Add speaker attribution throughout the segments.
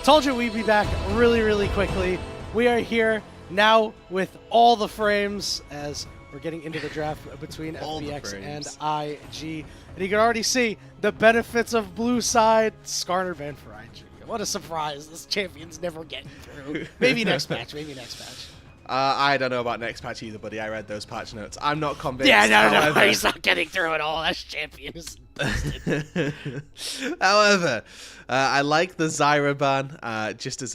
Speaker 1: Told you we'd be back really, really quickly. We are here now with all the frames as we're getting into the draft between FPX and IG. And you can already see the benefits of blue side. Skarner ban for IG. What a surprise. This champion's never getting through. Maybe next match. Maybe next match.
Speaker 2: I don't know about next patch either, buddy. I read those patch notes. I'm not convinced.
Speaker 1: Yeah, no, he's not getting through at all. That champion is busted.
Speaker 2: However, I like the Zyra ban. Just as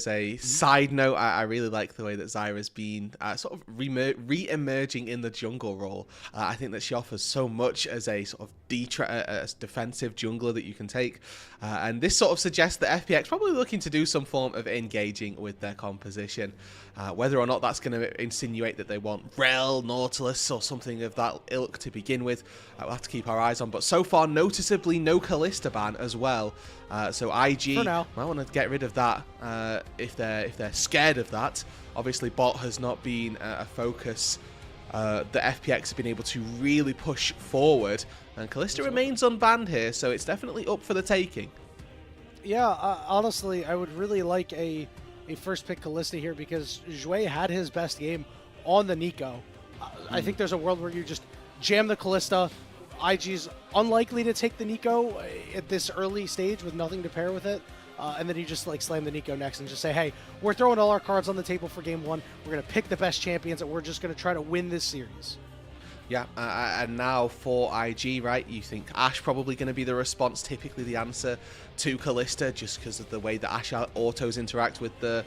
Speaker 2: a side note, I really like the way that Zyra's been sort of re-emerging in the jungle role. I think that she offers so much as a sort of defensive jungler that you can take. And this sort of suggests that FPX probably looking to do some form of engaging with their composition. Whether or not that's going to insinuate that they want Rel, Nautilus, or something of that ilk to begin with, we'll have to keep our eyes on. But so far, noticeably no Kalista ban as well. So IG might want to get rid of that if they're scared of that. Obviously, bot has not been a focus that FPX have been able to really push forward. And Kalista remains unbanned here, so it's definitely up for the taking.
Speaker 1: Yeah, honestly, I would really like a first pick Kalista here because Jwei had his best game on the Meiko. I think there's a world where you just jam the Kalista. IG's unlikely to take the Meiko at this early stage with nothing to pair with it. And then you just like slam the Meiko next and just say, hey, we're throwing all our cards on the table for game one. We're going to pick the best champions and we're just going to try to win this series.
Speaker 2: Yeah, and now for IG, right, you think Ashe probably going to be the response, typically the answer to Kalista, just because of the way that Ashe autos interact with the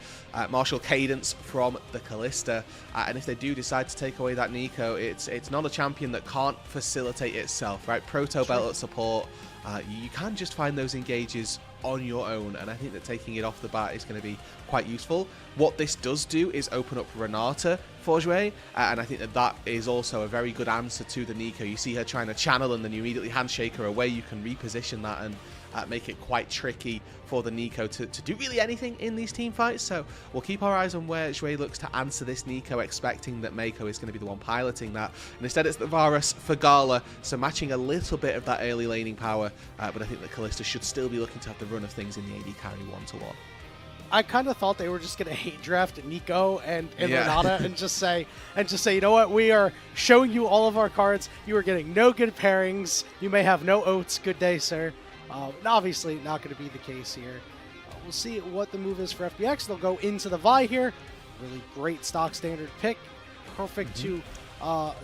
Speaker 2: martial cadence from the Kalista. And if they do decide to take away that Meiko, it's not a champion that can't facilitate itself, right? Proto Belt at support, you can just find those engages on your own, and I think that taking it off the bat is going to be quite useful. What this does do is open up Renata for Jwei, and I think that is also a very good answer to the Meiko. You see her trying to channel and then you immediately handshake her away. You can reposition that and make it quite tricky for the Meiko to do really anything in these team fights. So we'll keep our eyes on where Jwei looks to answer this Meiko, expecting that Meiko is going to be the one piloting that. And instead it's the Varus for Gala, so matching a little bit of that early laning power, but I think that Kalista should still be looking to have the run of things in the AD carry 1-to-1.
Speaker 1: I kind of thought they were just going to hate draft Meiko and Renata and just say, you know what, we are showing you all of our cards. You are getting no good pairings. You may have no oats. Good day, sir. Obviously not going to be the case here. We'll see what the move is for FPX. They'll go into the Vi here. Really great stock standard pick. Perfect to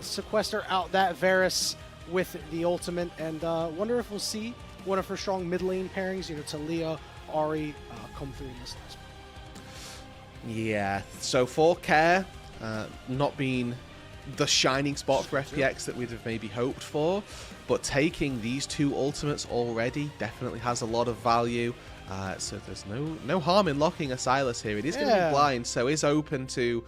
Speaker 1: sequester out that Varus with the ultimate. And wonder if we'll see one of her strong mid lane pairings, you know, Talia, Ahri, come through in this last one.
Speaker 2: Yeah, so for Care, not being the shining spot for FPX that we'd have maybe hoped for, but taking these two ultimates already definitely has a lot of value. So there's no harm in locking a Sylas here. It is going to be blind, so is open to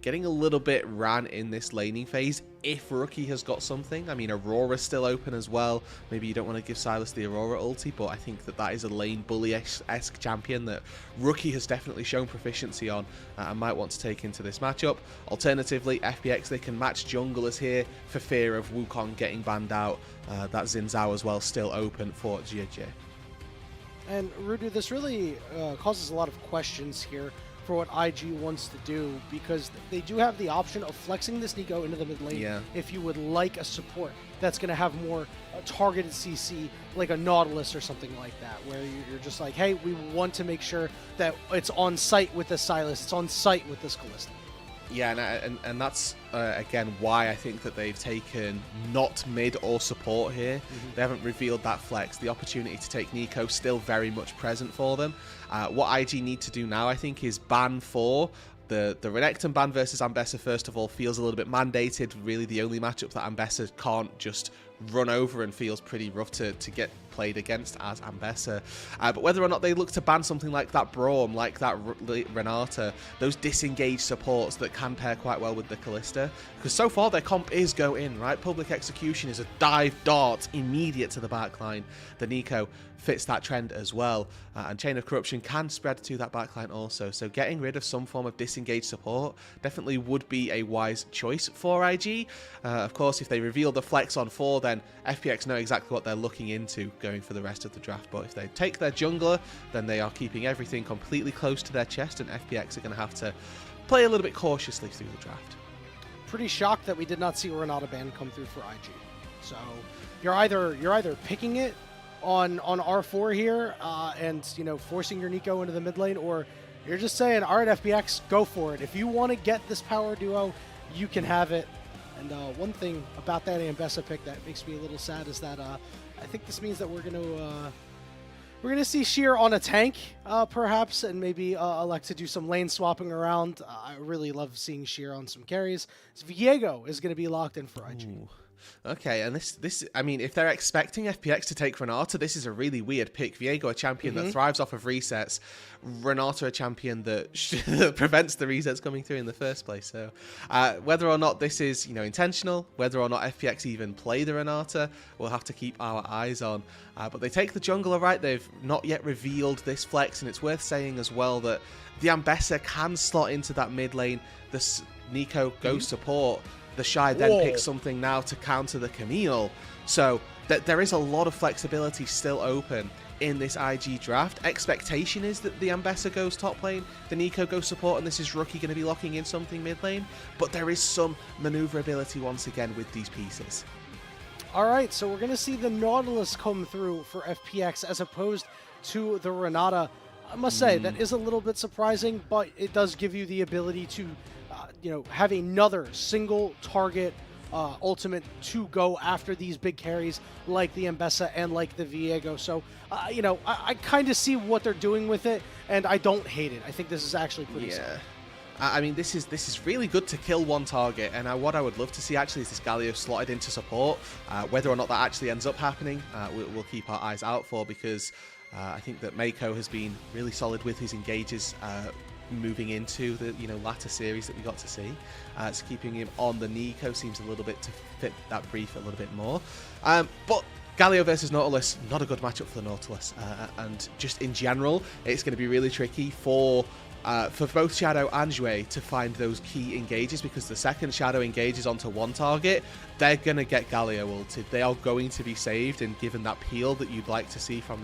Speaker 2: getting a little bit ran in this laning phase if Rookie has got something. I mean, Aurora's still open as well. Maybe you don't want to give Sylas the Aurora ulti, but I think that is a lane bully-esque champion that Rookie has definitely shown proficiency on and might want to take into this matchup. Alternatively, FPX, they can match junglers here for fear of Wukong getting banned out. That Xin Zhao as well still open for Jiejie.
Speaker 1: And Roodood, this really causes a lot of questions here for what IG wants to do, because they do have the option of flexing this Meiko into the mid lane if you would like a support that's going to have more targeted CC, like a Nautilus or something like that, where you're just like, hey, we want to make sure that it's on site with this Sylas, it's on site with this Kalista.
Speaker 2: Yeah, and that's, again, why I think that they've taken not mid or support here. They haven't revealed that flex. The opportunity to take Meiko still very much present for them. What IG need to do now, I think, is ban 4. The Renekton ban versus Ambessa, first of all, feels a little bit mandated. Really the only matchup that Ambessa can't just run over and feels pretty rough to get played against as Ambessa. But whether or not they look to ban something like that Braum, like that Renata, those disengaged supports that can pair quite well with the Kalista, because so far their comp is go in, right? Public Execution is a dive dart immediate to the backline. The Meiko fits that trend as well. And Chain of Corruption can spread to that backline also. So getting rid of some form of disengaged support definitely would be a wise choice for IG. Of course, if they reveal the flex on 4, then FPX know exactly what they're looking into going for the rest of the draft. But if they take their jungler, then they are keeping everything completely close to their chest, and FPX are going to have to play a little bit cautiously through the draft.
Speaker 1: Pretty shocked that we did not see Renata ban come through for IG. So you're either picking it on R4 here and forcing your Neeko into the mid lane, or you're just saying, all right, FPX, go for it. If you want to get this power duo, you can have it. And one thing about that Ambessa pick that makes me a little sad is that I think this means that we're gonna see Sheer on a tank, perhaps, and maybe elect to do some lane swapping around. I really love seeing Sheer on some carries. So Viego is gonna be locked in for IG.
Speaker 2: Ooh. Okay, and this, I mean, if they're expecting FPX to take Renata, this is a really weird pick. Viego, a champion that thrives off of resets. Renata, a champion that that prevents the resets coming through in the first place. So, whether or not this is, intentional, whether or not FPX even play the Renata, we'll have to keep our eyes on. But they take the jungler, right? They've not yet revealed this flex, and it's worth saying as well that the Ambessa can slot into that mid lane. The Neeko goes support. TheShy then picks something now to counter the Camille. So there is a lot of flexibility still open in this IG draft. Expectation is that the Ambessa goes top lane, the Neeko goes support, and this is Rookie going to be locking in something mid lane. But there is some maneuverability once again with these pieces.
Speaker 1: All right, so we're going to see the Nautilus come through for FPX as opposed to the Renata. I must say, that is a little bit surprising, but it does give you the ability to have another single target ultimate to go after these big carries like the Ambessa and like the Viego. So, I kind of see what they're doing with it, and I don't hate it. I think this is actually pretty solid.
Speaker 2: I mean, this is really good to kill one target, and what I would love to see actually is this Galio slotted into support. Whether or not that actually ends up happening, we'll keep our eyes out for, because I think that Meiko has been really solid with his engages moving into the latter series that we got to see. So keeping him on the Neeko seems a little bit to fit that brief a little bit more. But Galio versus Nautilus, not a good matchup for the Nautilus. And just in general, it's going to be really tricky for both Shadow and Jwei to find those key engages, because the second Shadow engages onto one target, they're going to get Galio ulted. They are going to be saved and given that peel that you'd like to see from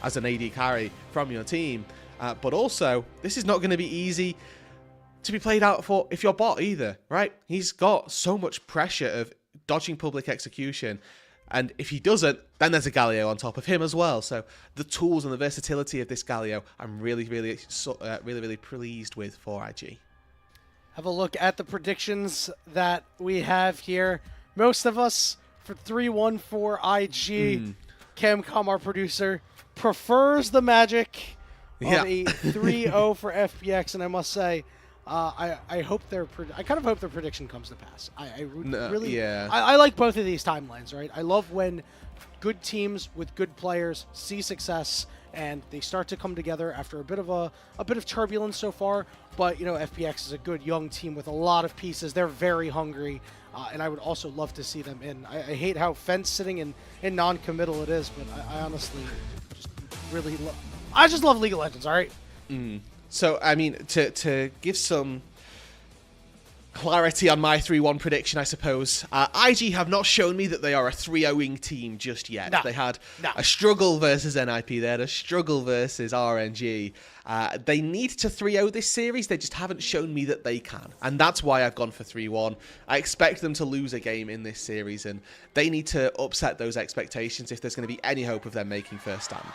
Speaker 2: as an AD carry from your team. But also, this is not going to be easy to be played out for if you're bot either, right? He's got so much pressure of dodging public execution, and if he doesn't, then there's a Galio on top of him as well. So the tools and the versatility of this Galio, I'm really pleased with for IG.
Speaker 1: Have a look at the predictions that we have here. Most of us for 3-1 for IG. Camcom, our producer, prefers the Magic of a 3-0 for FPX, and I must say, I hope I kind of hope their prediction comes to pass. I like both of these timelines, right? I love when good teams with good players see success and they start to come together after a bit of turbulence so far. But FPX is a good young team with a lot of pieces. They're very hungry, and I would also love to see them in. I hate how fence sitting in non-committal it is, but I honestly just really love. I just love League of Legends, all right?
Speaker 2: So, I mean, to give some clarity on my 3-1 prediction, I suppose, IG have not shown me that they are a 3-0ing team just yet. They had a struggle versus NIP. They had a struggle versus RNG. They need to 3-0 this series. They just haven't shown me that they can. And that's why I've gone for 3-1. I expect them to lose a game in this series, and they need to upset those expectations if there's going to be any hope of them making first stand.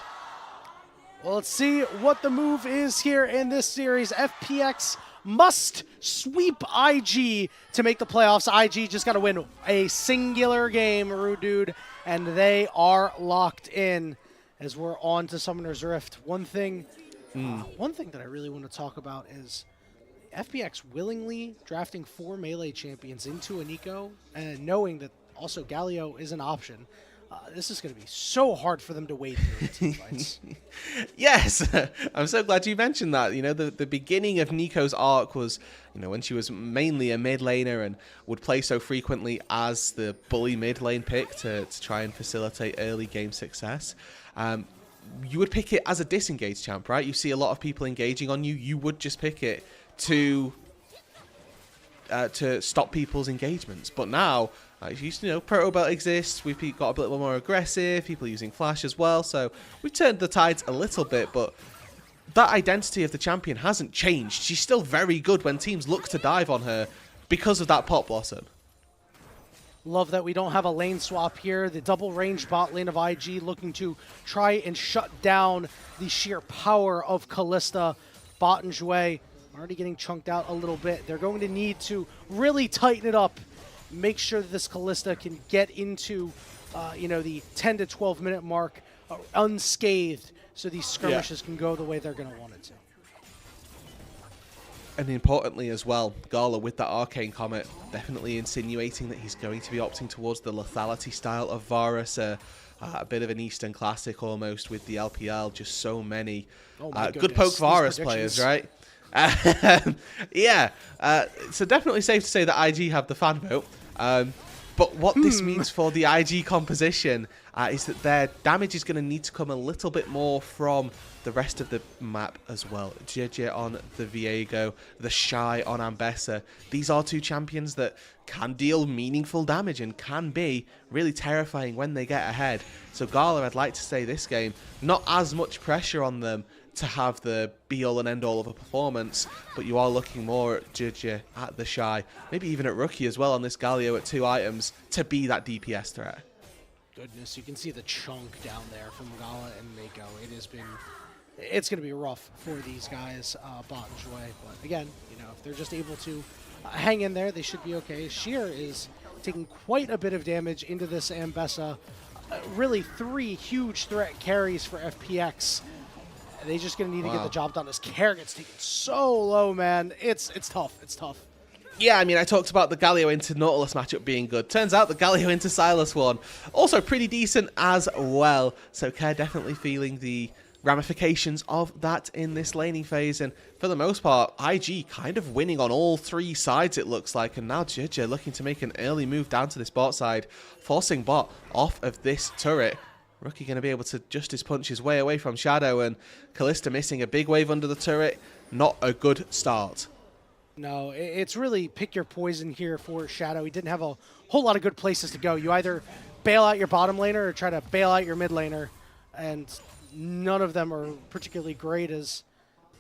Speaker 1: Well, let's see what the move is here in this series. FPX must sweep IG to make the playoffs. IG just got to win a singular game, Roodood, and they are locked in as we're on to Summoner's Rift. One thing that I really want to talk about is FPX willingly drafting 4 melee champions into a Neeko and knowing that also Galio is an option. This is going to be so hard for them to wade through team fights.
Speaker 2: Yes, I'm so glad you mentioned that. The beginning of Neeko's arc was, when she was mainly a mid laner and would play so frequently as the bully mid lane pick to try and facilitate early game success. you would pick it as a disengaged champ, right? You see a lot of people engaging on you. You would just pick it to stop people's engagements. But now, you know, Proto Belt exists. We've got a bit more aggressive. People using Flash as well. So we've turned the tides a little bit, but that identity of the champion hasn't changed. She's still very good when teams look to dive on her because of that Pot Blossom.
Speaker 1: Love that we don't have a lane swap here. The double range bot lane of IG looking to try and shut down the sheer power of Kalista. Bot and Jwei already getting chunked out a little bit. They're going to need to really tighten it up, make sure that this Kalista can get into you know, the 10 to 12 minute mark unscathed, so these skirmishes can go the way they're going to want it to.
Speaker 2: And importantly as well, Gala with that Arcane Comet definitely insinuating that he's going to be opting towards the lethality style of Varus, a bit of an Eastern Classic almost with the LPL, just so many good poke Varus players, right? Yeah, so definitely safe to say that IG have the fan vote. But what this means for the IG composition is that their damage is going to need to come a little bit more from the rest of the map as well. Jiejie on the Viego, TheShy on Ambessa. These are two champions that can deal meaningful damage and can be really terrifying when they get ahead. So Gala, I'd like to say this game, not as much pressure on them to have the be-all and end-all of a performance, but you are looking more at Jiejie, at TheShy, maybe even at Rookie as well on this Galio at 2 items to be that DPS threat.
Speaker 1: Goodness, you can see the chunk down there from Gala and Meiko. It's going to be rough for these guys, Bot and Jwei. But again, you know, if they're just able to hang in there, they should be okay. Sheer is taking quite a bit of damage into this Ambessa. Really 3 huge threat carries for FPX. They're just going to need to get the job done. This Care gets taken so low, man. It's tough. It's tough.
Speaker 2: Yeah, I mean, I talked about the Galio into Nautilus matchup being good. Turns out the Galio into Silas one also pretty decent as well. So Care definitely feeling the ramifications of that in this laning phase. And for the most part, IG kind of winning on all 3 sides, it looks like. And now Jiejie looking to make an early move down to this bot side, forcing bot off of this turret. Rookie going to be able to justice punch his way away from Shadow, and Kalista missing a big wave under the turret. Not a good start.
Speaker 1: No, it's really pick your poison here for Shadow. He didn't have a whole lot of good places to go. You either bail out your bottom laner or try to bail out your mid laner, and none of them are particularly great, as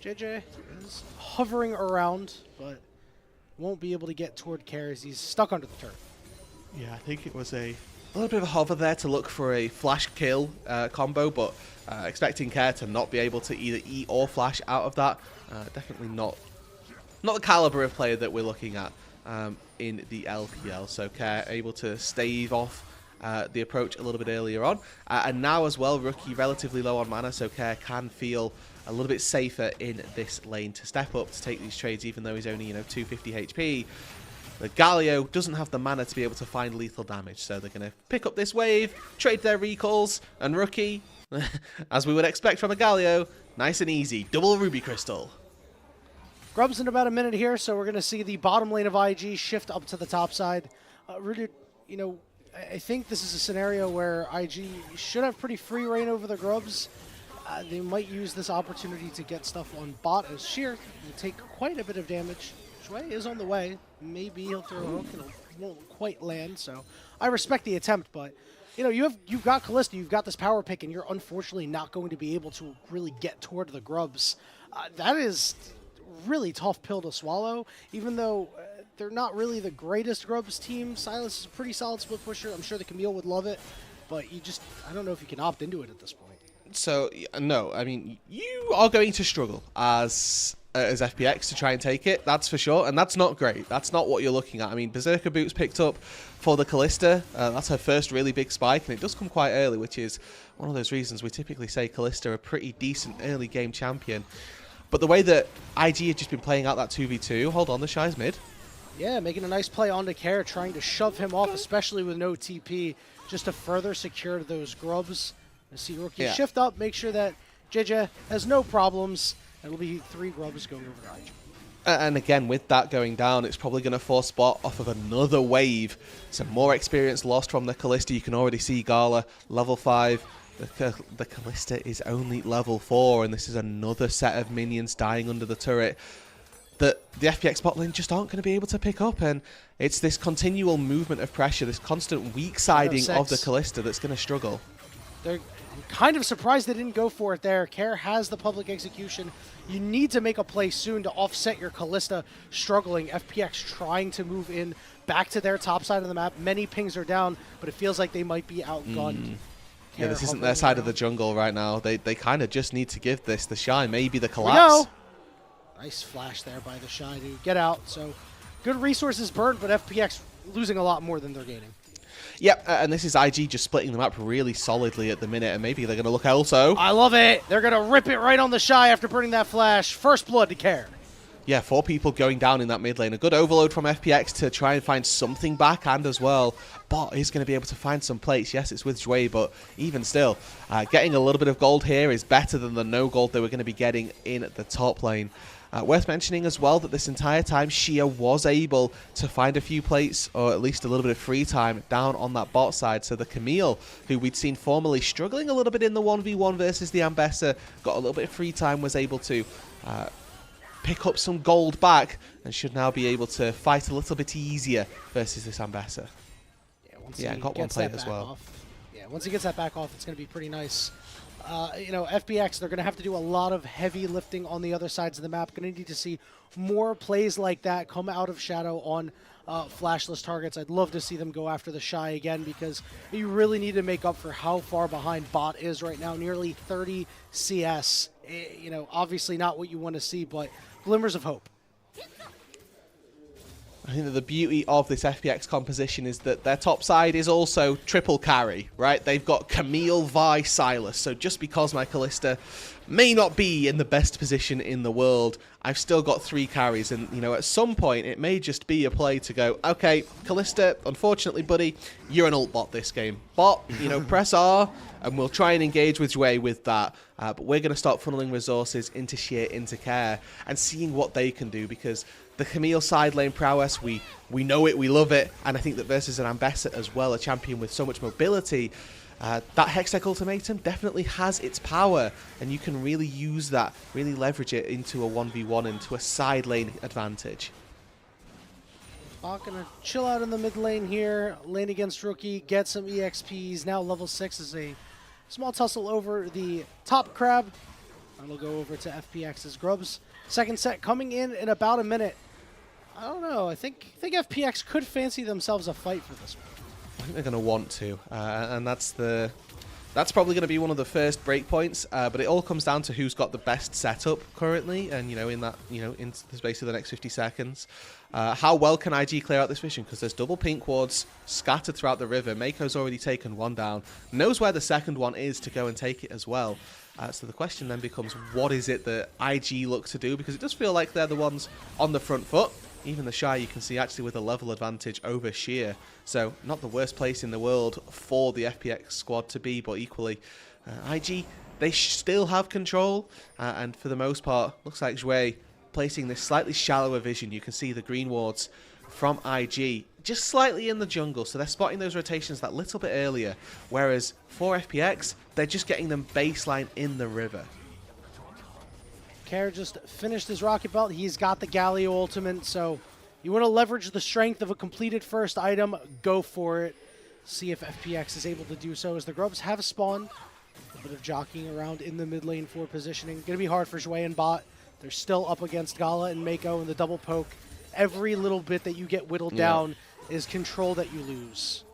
Speaker 1: Jiejie is hovering around, but won't be able to get toward Care as he's stuck under the turret.
Speaker 2: Yeah, I think it was a little bit of a hover there to look for a flash kill combo, but expecting Care to not be able to either eat or flash out of that. Definitely not the caliber of player that we're looking at in the LPL. So Care able to stave off the approach a little bit earlier on. And now as well, Rookie relatively low on mana, so Care can feel a little bit safer in this lane to step up to take these trades, even though he's only, you know, 250 HP. The Galio doesn't have the mana to be able to find lethal damage, so they're going to pick up this wave, trade their recalls, and Rookie, as we would expect from a Galio, nice and easy, double Ruby Crystal.
Speaker 1: Grubs in about a minute here, so we're going to see the bottom lane of IG shift up to the top side. Roodood, you know, I think this is a scenario where IG should have pretty free reign over the Grubs. They might use this opportunity to get stuff on bot, as Sheer will take quite a bit of damage. Jwei is on the way. Maybe he'll throw a hook and it won't quite land, so I respect the attempt, but you know, you've got Kalista, you've got this power pick, and you're unfortunately not going to be able to really get toward the Grubs. That is really tough pill to swallow, even though they're not really the greatest Grubs team. Silas is a pretty solid split pusher. I'm sure the Camille would love it, but I don't know if you can opt into it at this point.
Speaker 2: So, no, I mean, you are going to struggle as FPX to try and take it, that's for sure, and that's not great. That's not what you're looking at. I mean, Berserker Boots picked up for the Kalista. That's her first really big spike, and it does come quite early, which is one of those reasons we typically say Kalista a pretty decent early game champion. But the way that IG have just been playing out that 2v2, hold on, TheShy's mid.
Speaker 1: Yeah, making a nice play onto Care, trying to shove him off, especially with no TP, just to further secure those Grubs. You see Rookie shift up, make sure that Jiejie has no problems. It'll be 3 Grubs going over to IG.
Speaker 2: And again, with that going down, it's probably going to force Spot off of another wave. Some more experience lost from the Kalista. You can already see Gala, level 5, The Kalista is only level 4, and this is another set of minions dying under the turret that the FPX bot lane just aren't going to be able to pick up. And it's this continual movement of pressure, this constant weak siding of the Kalista that's going to struggle.
Speaker 1: I'm kind of surprised they didn't go for it there. Care has the public execution. You need to make a play soon to offset your Kalista struggling. FPX trying to move in back to their top side of the map. Many pings are down, but it feels like they might be outgunned.
Speaker 2: Yeah, this isn't their side of the jungle right now. They kind of just need to give this TheShy, maybe the collapse.
Speaker 1: Nice flash there by TheShy to get out. So good resources burned, but FPX losing a lot more than they're gaining.
Speaker 2: Yep, and this is IG just splitting the map really solidly at the minute, and maybe they're going to look also.
Speaker 1: I love it. They're going to rip it right on TheShy after burning that flash. First blood to Care.
Speaker 2: Yeah, 4 people going down in that mid lane. A good overload from FPX to try and find something backhand as well. Bot is going to be able to find some plates. Yes, it's with Jwei, but even still, getting a little bit of gold here is better than the no gold they were going to be getting in the top lane. Worth mentioning as well that this entire time Shia was able to find a few plates, or at least a little bit of free time down on that bot side. So the Camille, who we'd seen formerly struggling a little bit in the 1v1 versus the Ambessa, got a little bit of free time, was able to pick up some gold back, and should now be able to fight a little bit easier versus this Ambessa. Yeah, got one plate as well.
Speaker 1: Once he gets that back off, it's going to be pretty nice. You know, FPX, they're going to have to do a lot of heavy lifting on the other sides of the map. Going to need to see more plays like that come out of Shadow on flashless targets. I'd love to see them go after TheShy again, because you really need to make up for how far behind bot is right now. Nearly 30 CS. You know, obviously not what you want to see, but glimmers of hope.
Speaker 2: I think that the beauty of this FPX composition is that their top side is also triple carry, right? They've got Camille, Vi, Silas. So just because my Kalista may not be in the best position in the world, I've still got 3 carries. And, you know, at some point, it may just be a play to go, okay, Kalista, unfortunately, buddy, you're an ult bot this game. Bot, you know, press R, and we'll try and engage with Jwei with that. But we're going to start funneling resources into Shia, into Care, and seeing what they can do, because the Camille side lane prowess, we know it, we love it, and I think that versus an Ambessa as well, a champion with so much mobility, that Hextech Ultimatum definitely has its power, and you can really use that, really leverage it into a 1v1, into a side lane advantage.
Speaker 1: Bot gonna chill out in the mid lane here, lane against Rookie, get some EXPs, now level 6 is a small tussle over the top crab, and we'll go over to FPX's Grubs. Second set coming in about a minute. I don't know. I think FPX could fancy themselves a fight for this one.
Speaker 2: I think they're going to want to, and that's probably going to be one of the first breakpoints. But it all comes down to who's got the best setup currently, and in the space of the next 50 seconds, how well can IG clear out this vision? Because there's double pink wards scattered throughout the river. Meiko's already taken one down, knows where the second one is to go and take it as well. So the question then becomes, what is it that IG look to do? Because it does feel like they're the ones on the front foot. Even TheShy, you can see, actually with a level advantage over Sheer. So not the worst place in the world for the FPX squad to be, but equally, IG, they still have control. And for the most part, looks like Jwei placing this slightly shallower vision. You can see the green wards from IG just slightly in the jungle, so they're spotting those rotations that little bit earlier, whereas for FPX, they're just getting them baseline in the river.
Speaker 1: Care just finished his rocket belt. He's got the Galio ultimate, so you want to leverage the strength of a completed first item, go for it. See if FPX is able to do so, as the Grubs have spawned. A bit of jockeying around in the mid lane for positioning. Going to be hard for Jwei and bot. They're still up against Gala and Meiko in the double poke. Every little bit that you get whittled down is control that you lose.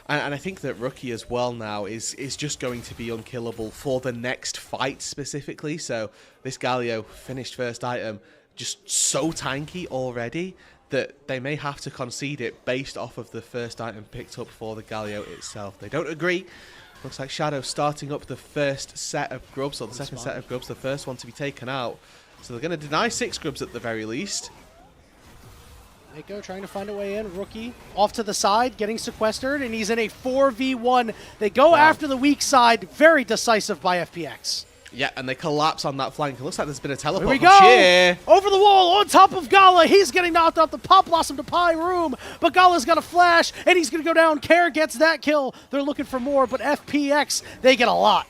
Speaker 2: And I think that Rookie as well now is just going to be unkillable for the next fight specifically. So this Galio finished first item, just so tanky already that they may have to concede it based off of the first item picked up for the Galio itself. They don't agree. Looks like Shadow starting up the first set of Grubs, or the second set of Grubs, the first one to be taken out. So they're going to deny 6 Grubs at the very least.
Speaker 1: Meiko trying to find a way in. Rookie off to the side, getting sequestered, and he's in a 4v1. They go after the weak side. Very decisive by FPX.
Speaker 2: Yeah, and they collapse on that flank. It looks like there's been a teleport.
Speaker 1: Here we go!
Speaker 2: Jiejie.
Speaker 1: Over the wall, on top of Gala. He's getting knocked off the Pop Blossom to Pie room, but Gala's got a flash, and he's going to go down. Care gets that kill. They're looking for more, but FPX, they get a lot.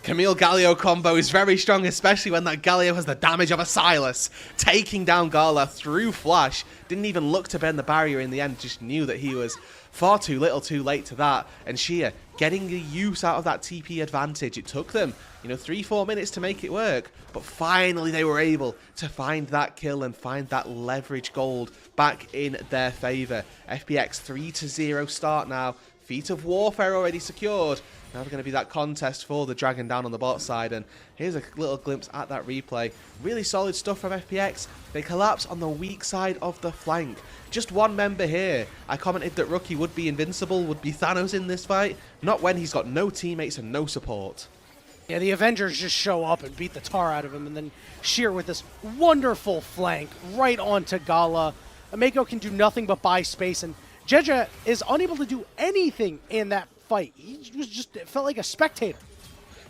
Speaker 2: Camille Galio combo is very strong, especially when that Galio has the damage of a Silas. Taking down Gala through flash. Didn't even look to bend the barrier in the end, just knew that he was far too little too late to that. And Shia getting the use out of that TP advantage. It took them, 3-4 minutes to make it work. But finally they were able to find that kill and find that leverage gold back in their favor. FPX 3-0 start now. Feat of Warfare already secured. Now they're going to be that contest for the Dragon down on the bot side. And here's a little glimpse at that replay. Really solid stuff from FPX. They collapse on the weak side of the flank. Just one member here. I commented that Rookie would be invincible, would be Thanos in this fight. Not when he's got no teammates and no support.
Speaker 1: Yeah, the Avengers just show up and beat the tar out of him, and then Sheer with this wonderful flank right onto Gala. Meiko can do nothing but buy space, and Jiejie is unable to do anything in that fight. He was just, it felt like a spectator.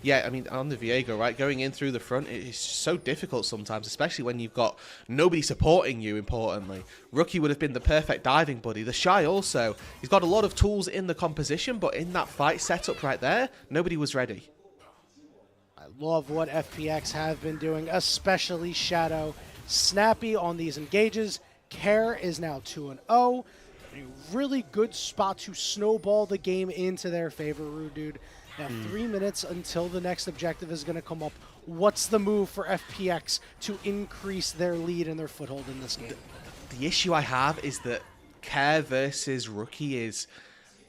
Speaker 2: Yeah, I mean, on the Viego, right, going in through the front, it's so difficult sometimes, especially when you've got nobody supporting you, importantly. Rookie would have been the perfect diving buddy. TheShy also, he's got a lot of tools in the composition, but in that fight setup right there, nobody was ready.
Speaker 1: I love what FPX have been doing, especially Shadow. Snappy on these engages. Care is now 2-0. A really good spot to snowball the game into their favor, Roodood. Now 3 minutes until the next objective is going to come up. What's the move for FPX to increase their lead and their foothold in this game?
Speaker 2: The issue I have is that Care versus Rookie is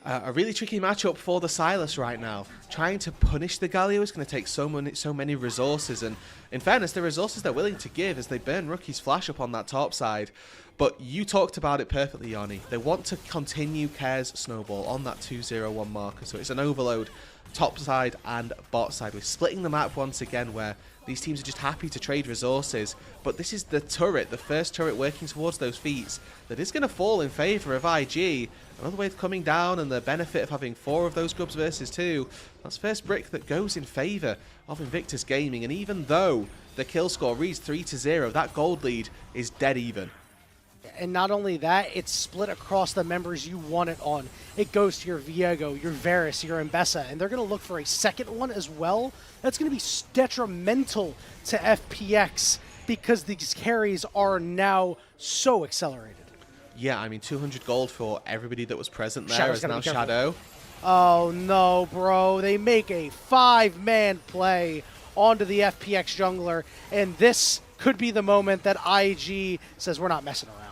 Speaker 2: a really tricky matchup for the Silas right now. Trying to punish the Galio is going to take so many resources, and in fairness, the resources they're willing to give as they burn Rookie's flash up on that top side. But you talked about it perfectly, Yanni. They want to continue Care's snowball on that 2-0-1 marker, so it's an overload top side and bot side. We're splitting the map once again where these teams are just happy to trade resources, but this is the turret, the first turret working towards those feats, that is going to fall in favour of IG. Another wave coming down, and the benefit of having 4 of those Grubs versus 2. That's first brick that goes in favour of Invictus Gaming, and even though the kill score reads 3-0, that gold lead is dead even.
Speaker 1: And not only that, it's split across the members you want it on. It goes to your Viego, your Varus, your Mbessa, and they're going to look for a second one as well. That's going to be detrimental to FPX because these carries are now so accelerated.
Speaker 2: Yeah, I mean, 200 gold for everybody that was present there
Speaker 1: Shadow's
Speaker 2: is now Shadow.
Speaker 1: Oh no, bro. They make a 5-man play onto the FPX jungler, and this could be the moment that IG says we're not messing around.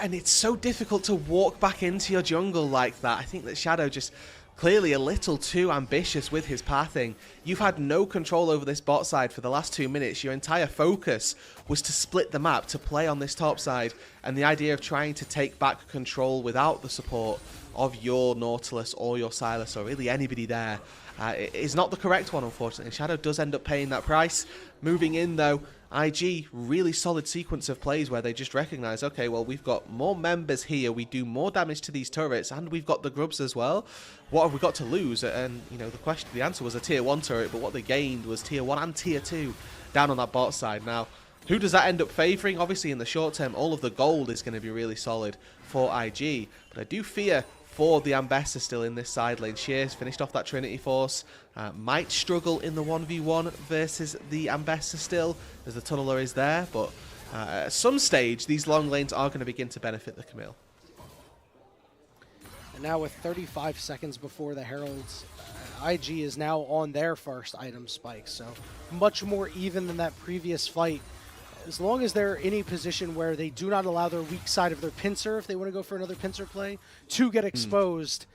Speaker 2: And it's so difficult to walk back into your jungle like that. I think that Shadow just clearly a little too ambitious with his pathing. You've had no control over this bot side for the last 2 minutes. Your entire focus was to split the map, to play on this top side. And the idea of trying to take back control without the support of your Nautilus or your Silas or really anybody there is not the correct one, unfortunately. Shadow does end up paying that price. Moving in, though, IG, really solid sequence of plays where they just recognize, okay, well, we've got more members here, we do more damage to these turrets, and we've got the Grubs as well. What have we got to lose? And, the answer was a tier 1 turret, but what they gained was tier 1 and tier 2 down on that bot side. Now, who does that end up favoring? Obviously, in the short term, all of the gold is going to be really solid for IG, but I do fear for the Ambessa still in this side lane. Shear's finished off that Trinity Force. Might struggle in the 1v1 versus the Ambessa still, as the Tunneler is there, but at some stage, these long lanes are going to begin to benefit the Camille.
Speaker 1: And now with 35 seconds before the Heralds, IG is now on their first item spike, so much more even than that previous fight. As long as they're in a position where they do not allow their weak side of their pincer, if they want to go for another pincer play, to get exposed,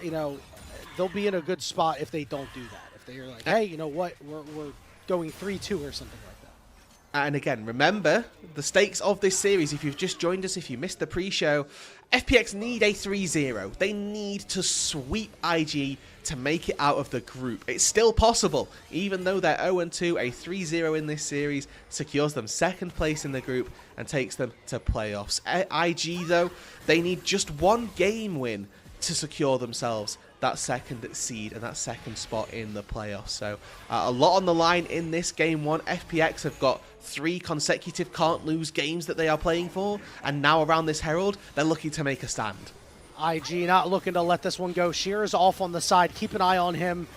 Speaker 1: they'll be in a good spot if they don't do that. If they're like, hey, you know what, we're going 3-2 or something like that.
Speaker 2: And again, remember the stakes of this series. If you've just joined us, if you missed the pre-show, FPX need a 3-0. They need to sweep IG to make it out of the group. It's still possible. Even though they're 0-2, a 3-0 in this series secures them second place in the group and takes them to playoffs. IG, though, they need just one game win to secure themselves that second seed and that second spot in the playoffs. So a lot on the line in this game one. FPX have got 3 consecutive can't lose games that they are playing for, and now around this Herald, they're looking to make a stand.
Speaker 1: IG not looking to let this one go. Sheer is off on the side. Keep an eye on him.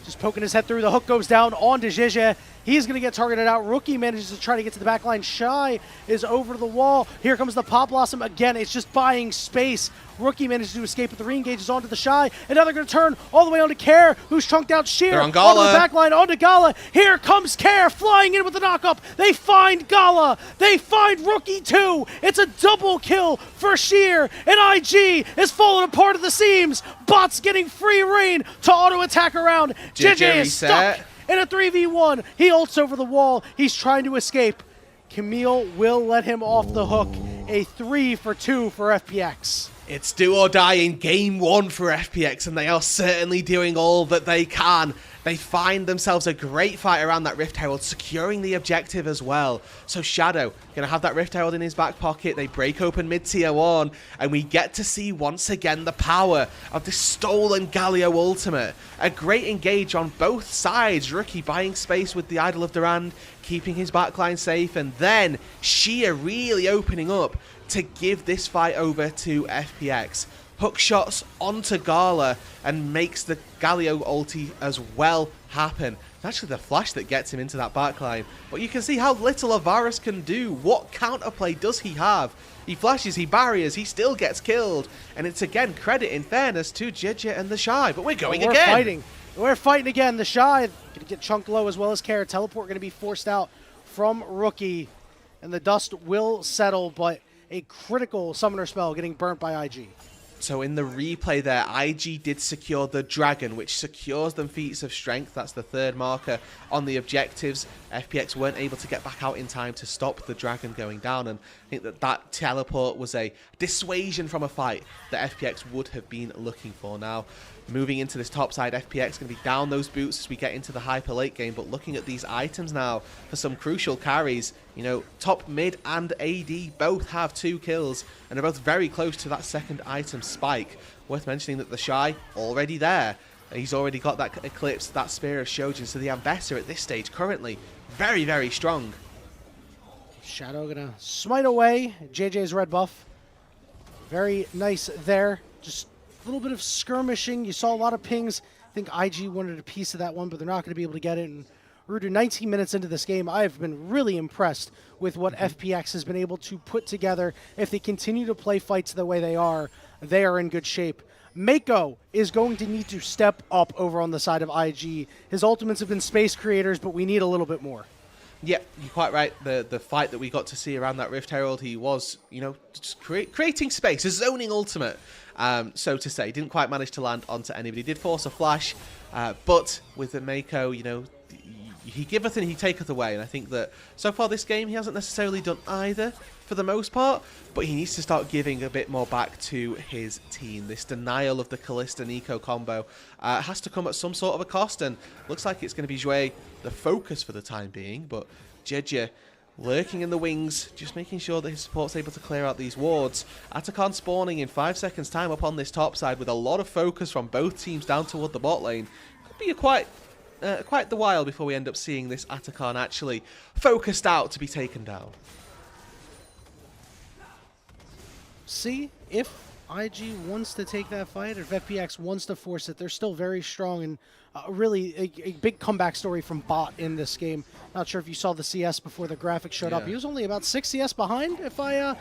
Speaker 1: Just poking his head through. The hook goes down onto Jiejie. He's going to get targeted out. Rookie manages to try to get to the back line. TheShy is over the wall. Here comes the Pop Blossom again. It's just buying space. Rookie manages to escape, but the re-engages onto TheShy. And now they're going to turn all the way onto Care, who's chunked out Sheer.
Speaker 2: On Gala.
Speaker 1: Onto the back line, onto Gala. Here comes Care flying in with the knock-up. They find Gala. They find Rookie too. It's a double kill for Sheer. And IG is falling apart at the seams. Bots getting free reign to auto-attack around. Jiejie is stuck in a 3v1. He ults over the wall. He's trying to escape. Camille will let him off the hook. A 3-for-2 for FPX.
Speaker 2: It's do or die in game one for FPX, and they are certainly doing all that they can. They find themselves a great fight around that Rift Herald, securing the objective as well. So Shadow going to have that Rift Herald in his back pocket. They break open mid-tier 1, and we get to see once again the power of this stolen Galio ultimate. A great engage on both sides. Rookie buying space with the Idol of Durand, keeping his backline safe, and then Sheer really opening up to give this fight over to FPX. Hook shots onto Gala and makes the Galio ulti as well happen. It's actually the flash that gets him into that backline. But you can see how little Avaris can do. What counterplay does he have? He flashes, he barriers, he still gets killed. And it's again credit in fairness to Jiejie and TheShy. But we're going again.
Speaker 1: We're fighting again. TheShy going to get chunked low as well as Care. Teleport going to be forced out from Rookie. And the dust will settle, but a critical summoner spell getting burnt by IG.
Speaker 2: So in the replay there, IG did secure the Dragon, which secures them feats of strength. That's the 3rd marker on the objectives. FPX weren't able to get back out in time to stop the Dragon going down, and I think that that teleport was a dissuasion from a fight that FPX would have been looking for. Now, moving into this top side, FPX going to be down those boots as we get into the hyper late game, but looking at these items now for some crucial carries. You know, top, mid, and AD both have 2 kills, and are both very close to that 2nd item spike. Worth mentioning that TheShy already there. He's already got that Eclipse, that Spear of Shojin, so the Ambassador at this stage currently very, very strong.
Speaker 1: Shadow gonna smite away JJ's red buff. Very nice there. Just a little bit of skirmishing. You saw a lot of pings. I think IG wanted a piece of that one, but they're not going to be able to get it. And Roodood, 19 minutes into this game, I have been really impressed with what FPX has been able to put together. If they continue to play fights the way they are in good shape. Meiko is going to need to step up over on the side of IG. His ultimates have been space creators, but we need a little bit more.
Speaker 2: Yeah, you're quite right. The fight that we got to see around that Rift Herald, he was, you know, just creating space, a zoning ultimate, so to say. Didn't quite manage to land onto anybody. Did force a flash, but with the Meiko, you know, he giveth and he taketh away. And I think that so far this game, he hasn't necessarily done either for the most part, but he needs to start giving a bit more back to his team. This denial of the Kalista-Nico combo has to come at some sort of a cost, and looks like it's going to be Jwei the focus for the time being, but Jiejie lurking in the wings, just making sure that his support's able to clear out these wards. Atakan spawning in 5 seconds time up on this top side with a lot of focus from both teams down toward the bot lane. Could be quite the while before we end up seeing this Atakan actually focused out to be taken down.
Speaker 1: See, if IG wants to take that fight, or if FPX wants to force it, they're still very strong, and really a big comeback story from Bot in this game. Not sure if you saw the CS before the graphic showed up. He was only about 6 CS behind, if my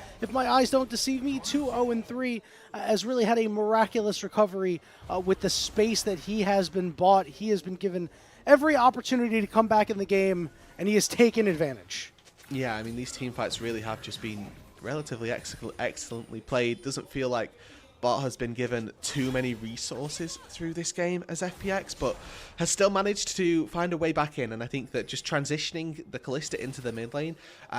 Speaker 1: eyes don't deceive me. 2-0-3 has really had a miraculous recovery with the space that he has been bought. He has been given every opportunity to come back in the game, and he has taken advantage.
Speaker 2: Yeah, I mean, these team fights really have just been relatively excellently played. Doesn't feel like Bot has been given too many resources through this game as FPX, but has still managed to find a way back in. And I think that just transitioning the Kalista into the mid lane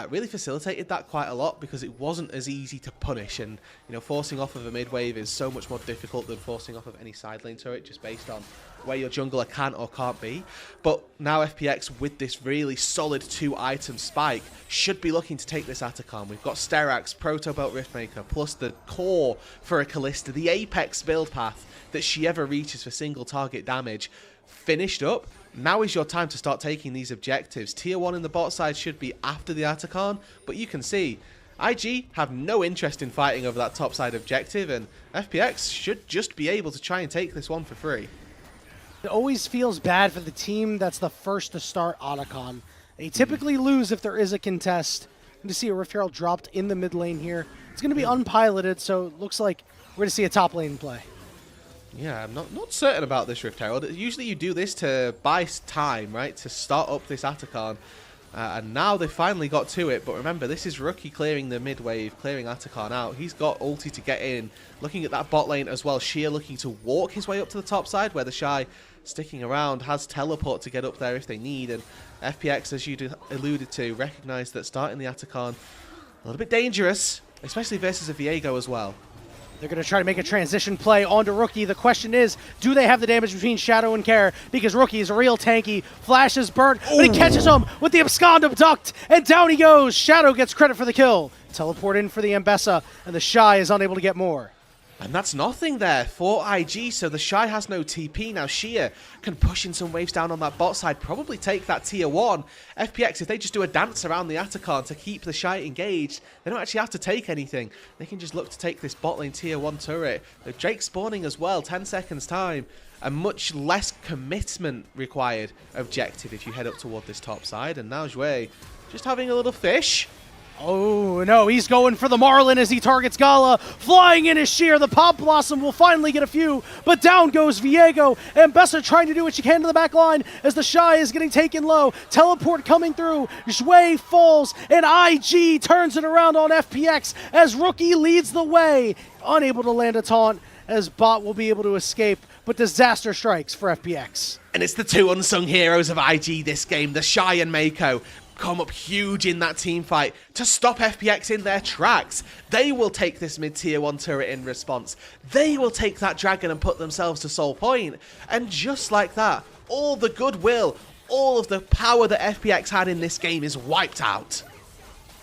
Speaker 2: really facilitated that quite a lot, because it wasn't as easy to punish. And, you know, forcing off of a mid wave is so much more difficult than forcing off of any side lane turret, just based on where your jungler can or can't be. But now FPX, with this really solid 2-item spike, should be looking to take this Atacon. We've got Sterax, Protobelt Riftmaker, plus the core for a Kalista, the apex build path that she ever reaches for single target damage, finished up. Now is your time to start taking these objectives. Tier 1 in the bot side should be after the Atacon, but you can see IG have no interest in fighting over that top side objective, and FPX should just be able to try and take this one for free.
Speaker 1: It always feels bad for the team that's the first to start Otacon. They typically lose if there is a contest. And to see a Rift Herald dropped in the mid lane here, it's going to be unpiloted, so it looks like we're going to see a top lane play.
Speaker 2: Yeah, I'm not certain about this Rift Herald. Usually you do this to buy time, right, to start up this Atacon. And now they finally got to it, but remember, this is Rookie clearing the mid wave, clearing Atacon out. He's got ulti to get in. Looking at that bot lane as well, Sheer looking to walk his way up to the top side, where TheShy, sticking around, has teleport to get up there if they need. And FPX, as you alluded to, recognize that starting the Atacon a little bit dangerous, especially versus a Viego as well.
Speaker 1: They're going to try to make a transition play onto Rookie. The question is, do they have the damage between Shadow and Care? Because Rookie is real tanky. Flash is burnt, but he catches him with the Abscond Abduct, and down he goes. Shadow gets credit for the kill. Teleport in for the Ambessa, and TheShy is unable to get more.
Speaker 2: And that's nothing there for IG, so TheShy has no TP. Now Sheer can push in some waves down on that bot side, probably take that tier 1. FPX, if they just do a dance around the Atacon to keep TheShy engaged, they don't actually have to take anything. They can just look to take this bot lane tier 1 turret. The Drake spawning as well, 10 seconds time. A much less commitment required objective if you head up toward this top side. And now Jwei just having a little fish.
Speaker 1: Oh no, he's going for the Marlin as he targets Gala. Flying in is Sheer. The Pop Blossom will finally get a few, but down goes Viego. Ambessa trying to do what she can to the back line as TheShy is getting taken low. Teleport coming through. Jwei falls, and IG turns it around on FPX as Rookie leads the way. Unable to land a taunt as Bot will be able to escape, but disaster strikes for FPX.
Speaker 2: And it's the two unsung heroes of IG this game, TheShy and Meiko, come up huge in that team fight to stop FPX in their tracks. They will take this mid-tier 1 turret in response. They will take that dragon and put themselves to soul point. And just like that, all the goodwill, all of the power that FPX had in this game is wiped out.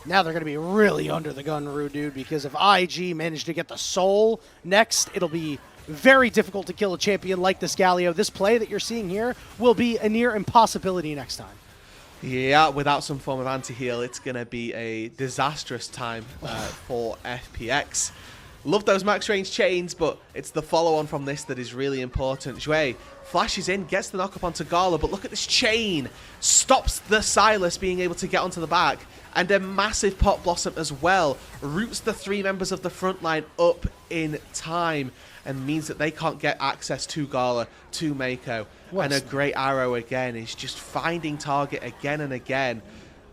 Speaker 1: Now they're going to be really under the gun, Roodood, because if IG manage to get the soul next, it'll be very difficult to kill a champion like this Galio. This play that you're seeing here will be a near impossibility next time.
Speaker 2: Yeah, without some form of anti-heal, it's going to be a disastrous time for FPX. Love those max range chains, but it's the follow-on from this that is really important. Jwei flashes in, gets the knock-up onto Gala, but look at this chain. Stops the Silas being able to get onto the back, and a massive Pot Blossom as well. Roots the 3 members of the front line up in time, and means that they can't get access to Gala, to Meiko. And a great arrow again is just finding target again and again.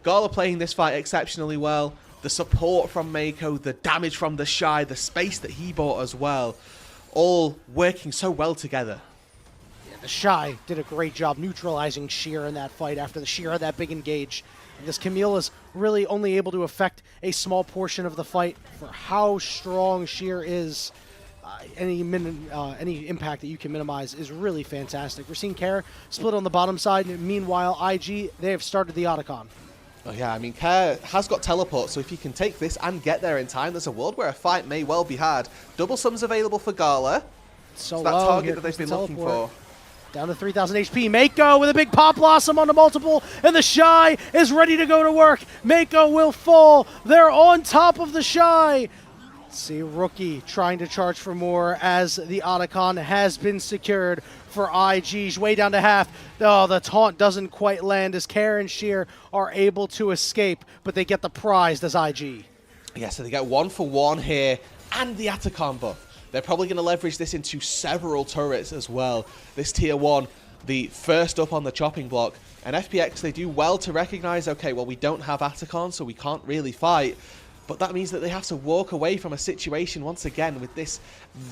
Speaker 2: Gala playing this fight exceptionally well. The support from Meiko, the damage from TheShy, the space that he bought as well, all working so well together.
Speaker 1: Yeah, TheShy did a great job neutralizing Sheer in that fight after the Sheer had that big engage. Because Camille is really only able to affect a small portion of the fight for how strong Sheer is. Any impact that you can minimize is really fantastic. We're seeing Care split on the bottom side, and meanwhile, IG, they have started the Otacon.
Speaker 2: Oh yeah, I mean, Care has got teleport, so if you can take this and get there in time, there's a world where a fight may well be had. Double sums available for Gala.
Speaker 1: So
Speaker 2: that target that they've been looking for.
Speaker 1: Down to 3,000 HP. Meiko with a big Pop Blossom onto multiple, and TheShy is ready to go to work. Meiko will fall. They're on top of TheShy. See Rookie trying to charge for more as the Otacon has been secured for IG. Way down to half. Oh, the taunt doesn't quite land as Care and Sheer are able to escape, but they get the prize as IG.
Speaker 2: Yeah, so they get 1 for 1 here, and the Atacon buff. They're probably going to leverage this into several turrets as well. This tier 1, the first up on the chopping block. And FPX, they do well to recognize, okay, well, we don't have Atacon, so we can't really fight. But that means that they have to walk away from a situation once again with this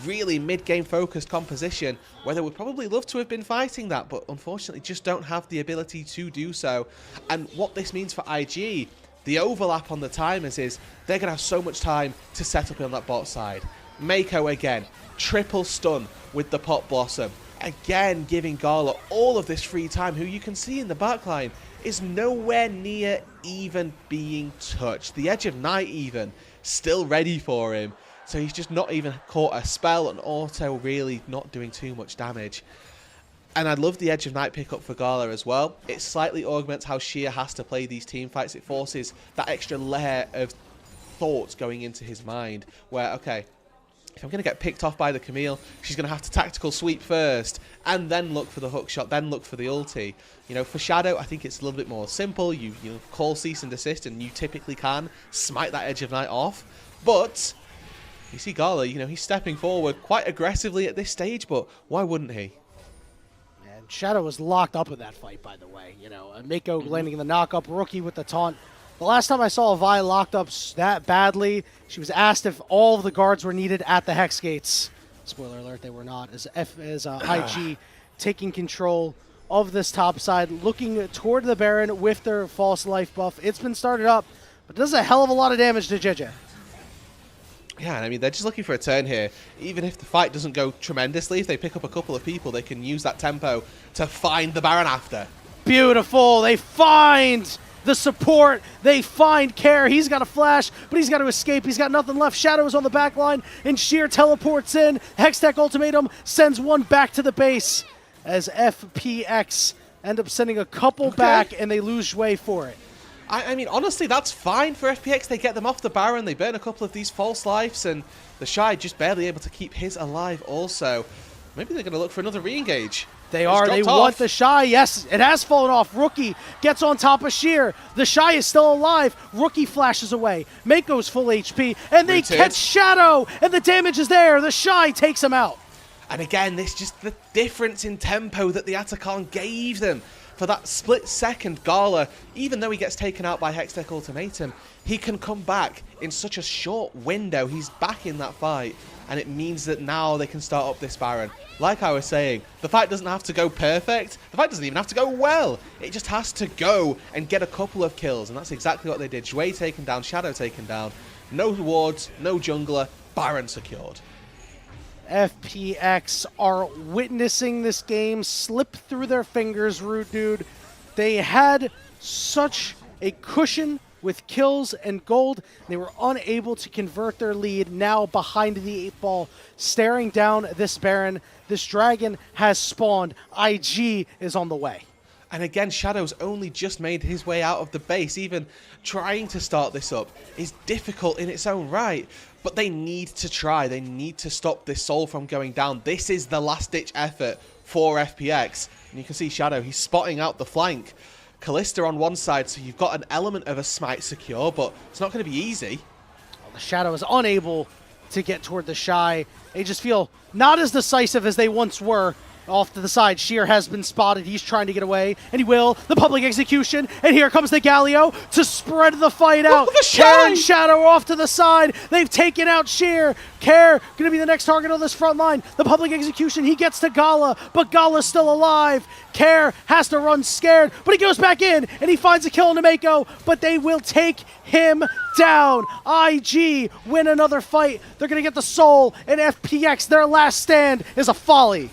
Speaker 2: really mid-game focused composition where they would probably love to have been fighting that, but unfortunately just don't have the ability to do so. And what this means for IG, the overlap on the timers is they're going to have so much time to set up on that bot side. Meiko again, triple stun with the Pot Blossom. again giving Gala all of this free time, who you can see in the backline is nowhere near even being touched. The Edge of Night even still ready for him. So he's just not even caught a spell, and auto really not doing too much damage. And I love the Edge of Night pickup for Gala as well. It slightly augments how Sheer has to play these team fights. It forces that extra layer of thoughts going into his mind where, okay, if I'm going to get picked off by the Camille, she's going to have to tactical sweep first and then look for the hook shot, then look for the ulti. You know, for Shadow, I think it's a little bit more simple. You call cease and desist and you typically can smite that Edge of Night off. But you see Gala, you know, he's stepping forward quite aggressively at this stage, but why wouldn't he?
Speaker 1: And Shadow was locked up in that fight, by the way. You know, Meiko landing the knock-up, Rookie with the taunt. The last time I saw a Vi locked up that badly, she was asked if all of the guards were needed at the Hex Gates. Spoiler alert, they were not. As IG taking control of this top side, looking toward the Baron with their false life buff. It's been started up, but does a hell of a lot of damage to Jiejie.
Speaker 2: Yeah, I mean, they're just looking for a turn here. Even if the fight doesn't go tremendously, if they pick up a couple of people, they can use that tempo to find the Baron after. Beautiful.
Speaker 1: They find the support. They find Care. He's got a flash, but he's got to escape. He's got nothing left. Shadow is on the back line, and Sheer teleports in. Hextech Ultimatum sends one back to the base as FPX end up sending a couple back, and they lose Jwei for it.
Speaker 2: I mean, honestly, that's fine for FPX. They get them off the Baron. They burn a couple of these false lives, and TheShy just barely able to keep his alive also. Maybe they're going to look for another re-engage.
Speaker 1: They are. They want TheShy. Yes, it has fallen off. Rookie gets on top of Sheer. TheShy is still alive. Rookie flashes away. Meiko's full HP, and they catch Shadow, and the damage is there. TheShy takes him out.
Speaker 2: And again, this just the difference in tempo that the Atacon gave them. For that split second, Gala, even though he gets taken out by Hextech Ultimatum, he can come back in such a short window. He's back in that fight, and it means that now they can start up this Baron. Like I was saying, the fight doesn't have to go perfect. The fight doesn't even have to go well. It just has to go and get a couple of kills, and that's exactly what they did. Jwei taken down, Shadow taken down. No wards, no jungler, Baron secured.
Speaker 1: FPX are witnessing this game slip through their fingers, Roodood. They had such a cushion with kills and gold. They were unable to convert their lead. Now behind the 8-ball, staring down this Baron. This dragon has spawned. IG is on the way.
Speaker 2: And again, Shadow's only just made his way out of the base. Even trying to start this up is difficult in its own right. But they need to try. They need to stop this soul from going down. This is the last-ditch effort for FPX. And you can see Shadow, he's spotting out the flank. Kalista on one side, so you've got an element of a smite secure, but it's not going to be easy.
Speaker 1: Well, the Shadow is unable to get toward TheShy. They just feel not as decisive as they once were. Off to the side, Sheer has been spotted. He's trying to get away, and he will. The public execution, and here comes the Galio to spread the fight out. Care and Shadow off to the side. They've taken out Sheer. Care going to be the next target on this front line. The public execution, he gets to Gala, but Gala's still alive. Care has to run scared, but he goes back in, and he finds a kill on Meiko, but they will take him down. IG win another fight. They're going to get the soul, and FPX, their last stand, is a folly.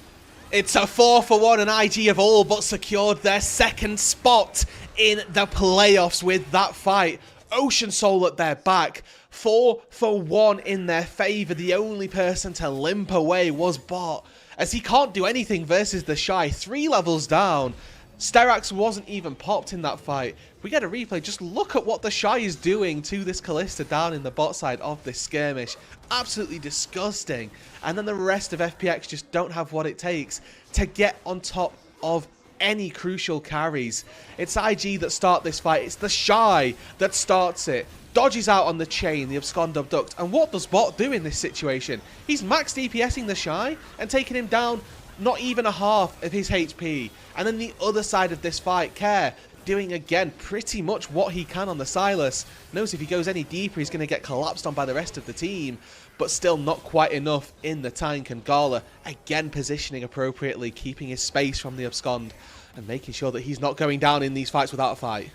Speaker 2: It's a 4-for-1, and IG have all but secured their second spot in the playoffs with that fight. Ocean Soul at their back, 4-for-1 in their favor. The only person to limp away was Bot, as he can't do anything versus TheShy. 3 levels down. Sterax wasn't even popped in that fight. If we get a replay, just look at what TheShy is doing to this Kalista down in the bot side of this skirmish. Absolutely disgusting. And then the rest of FPX just don't have what it takes to get on top of any crucial carries. It's IG that start this fight. It's TheShy that starts it. Dodges out on the chain, the abscond abduct. And what does Bot do in this situation? He's max DPSing TheShy and taking him down not even a half of his HP. And then the other side of this fight, Care doing again pretty much what he can on the Silas. Knows if he goes any deeper, he's going to get collapsed on by the rest of the team. But still not quite enough in the tank. And Gala again positioning appropriately, keeping his space from the abscond and making sure that he's not going down in these fights without a fight.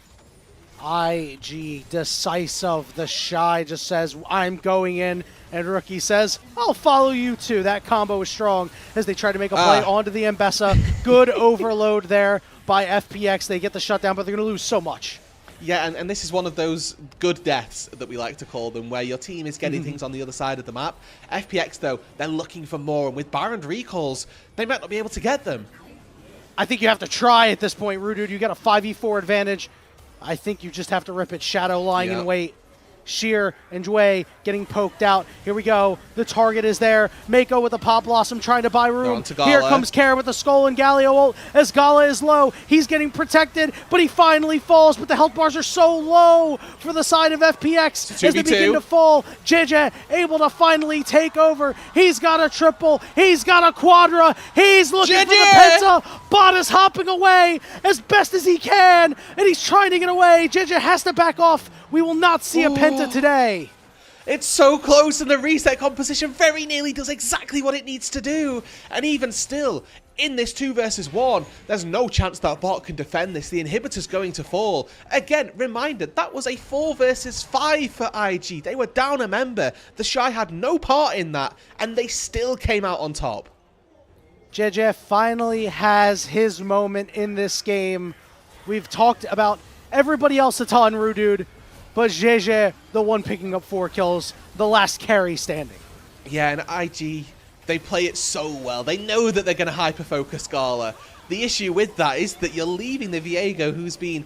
Speaker 1: IG decisive. TheShy just says, I'm going in. And Rookie says, I'll follow you too. That combo is strong as they try to make a play onto the Mbessa. Good overload there by FPX. They get the shutdown, but they're going to lose so much.
Speaker 2: Yeah, and this is one of those good deaths that we like to call them, where your team is getting things on the other side of the map. FPX, though, they're looking for more, and with Baron recalls, they might not be able to get them.
Speaker 1: I think you have to try at this point, Roodood. You got a 5v4 advantage. I think you just have to rip it. Shadow lying in wait. Sheer and Jwei getting poked out. Here we go. The target is there. Meiko with the Pop Blossom trying to buy room. Here comes Kara with the Skull and Galio ult as Gala is low. He's getting protected, but he finally falls. But the health bars are so low for the side of FPX as they begin to fall. Jiejie able to finally take over. He's got a triple. He's got a quadra. He's looking for the penta. Bot is hopping away as best as he can, and he's trying to get away. Jiejie has to back off. We will not see a penta today.
Speaker 2: It's so close, and the reset composition very nearly does exactly what it needs to do. And even still, in this 2 versus 1, there's no chance that bot can defend this. The inhibitor's going to fall. Again, reminder, that was a 4 versus 5 for IG. They were down a member. TheShy had no part in that, and they still came out on top.
Speaker 1: Jiejie finally has his moment in this game. We've talked about everybody else a ton, Roodood, but Jiejie, the one picking up 4 kills, the last carry standing.
Speaker 2: Yeah, and IG, they play it so well. They know that they're going to hyper-focus Gala. The issue with that is that you're leaving the Viego, who's been